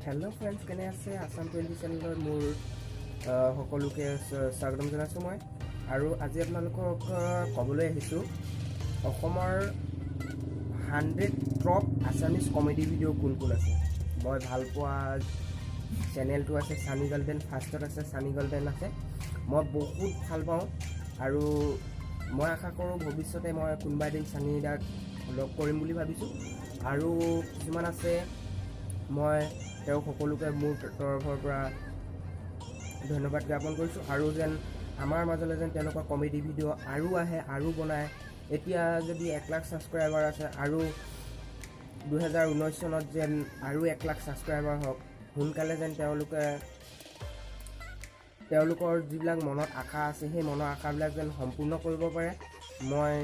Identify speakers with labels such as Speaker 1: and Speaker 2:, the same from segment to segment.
Speaker 1: hello friends केने আছে আসাম 20 চেনেলৰ মোৰ সকলোকে স্বাগতম জনাইছো মই আৰু আজি আপোনালোকক ক'বলৈ আহিছো অসমৰ 100 টপ আসামিজ কমেডি ভিডিঅ' কোন কোন আছে মই ভাল পোৱা চেনেলটো আছে সানি গোল্ডেন ফাৰ্ষ্টত আছে সানি গোল্ডেন আছে মই বহুত ভাল পাওঁ আৰু মই আশা কৰোঁ ভৱিষ্যতে মই কোনোবা দিন সানি দাক লগ কৰিম বুলি ভাবিছো আৰু কিছুমান আছে মই তেওঁ সকলোকে মোৰ তৰফৰ পৰা ধন্যবাদ জ্ঞাপন কৰিছোঁ আৰু যেন আমাৰ মাজলৈ যেন তেওঁলোকৰ কমেডি ভিডিঅ' আৰু আহে আৰু বনায় এতিয়া যদি 1 লাখ ছাবস্ক্ৰাইবাৰ আছে আৰু 2019 চনত যেন আৰু 1 লাখ ছাবস্ক্ৰাইবাৰ হওক সোনকালে যেন তেওঁলোকৰ যিবিলাক মনত আশা আছে সেই মনৰ আশাবিলাক যেন সম্পূৰ্ণ কৰিব পাৰে মই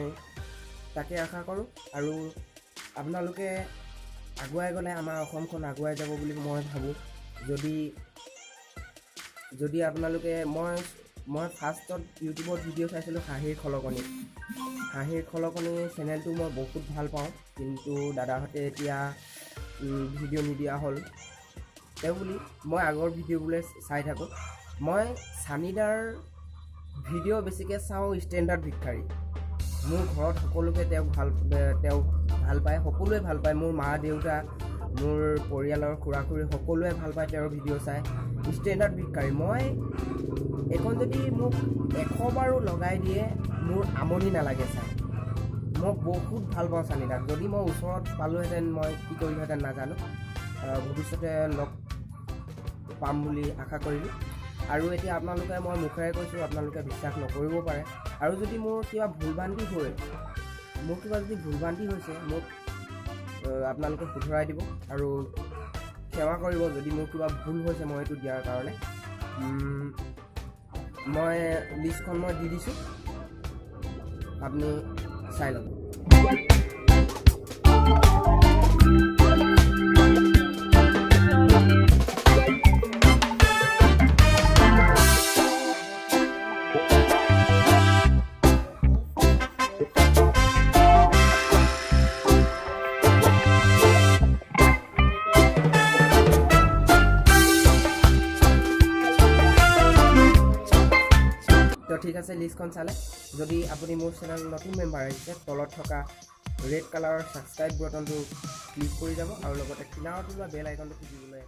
Speaker 1: তাকে আশা কৰোঁ আৰু আপোনালোকে আগুৱাই গ'লে আমাৰ অসমখন আগুৱাই যাব বুলি মই ভাবোঁ যদি আপোনালোকে মই ফাৰ্ষ্টত ইউটিউবত ভিডিঅ' চাইছিলোঁ হাঁহিৰ খলকনি চেনেলটো মই বহুত ভাল পাওঁ কিন্তু দাদাহঁতে এতিয়া ভিডিঅ' নিদিয়া হ'ল তেওঁ বুলি মই আগৰ ভিডিঅ'বোৰে চাই থাকোঁ মই সানিদাৰ ভিডিঅ' বেছিকৈ চাওঁ ষ্টেণ্ডাৰ্ড ভিক্ষাৰী মোৰ ঘৰত সকলোকে তেওঁ ভাল পায় সকলোৱে ভাল পায় মোৰ মা দেউতা মোৰ পৰিয়ালৰ খুৰা খুৰী সকলোৱে ভাল পায় তেওঁৰ ভিডিঅ' চাই ষ্টেণ্ডাৰ্ড ভিক্ষাৰী মই এখন যদি মোক 100 বাৰো লগাই দিয়ে মোৰ আমনি নালাগে চাই মই বহুত ভাল পাওঁ সানিদাক যদি মই ওচৰত পালোহেঁতেন মই কি কৰিলোহেঁতেন নাজানো ভৱিষ্যতে লগ পাম বুলি আশা কৰিলোঁ আৰু এতিয়া আপোনালোকে মই মুখেৰে কৈছোঁ আপোনালোকে বিশ্বাস নকৰিব পাৰে আৰু যদি মোৰ কিবা ভুলভ্ৰান্তি হৈছে মোক আপোনালোকে শুধৰাই দিব আৰু সেৱা কৰিব যদি মোৰ কিবা ভুল হৈছে মই এইটো দিয়াৰ কাৰণে মই লিষ্টখন মই দি দিছোঁ আপুনি চাই ল'ব ঠিক আছে লিষ্টখন চালে যদি আপুনি মোৰ চেনেল নতুন মেম্বাৰ আহিছে তলত থকা ৰেড কালাৰৰ ছাবস্ক্ৰাইব বাটনটো ক্লিক কৰি যাব আৰু লগতে কিনাৰত ওলোৱা বেল আইকনটো টিপিবলৈ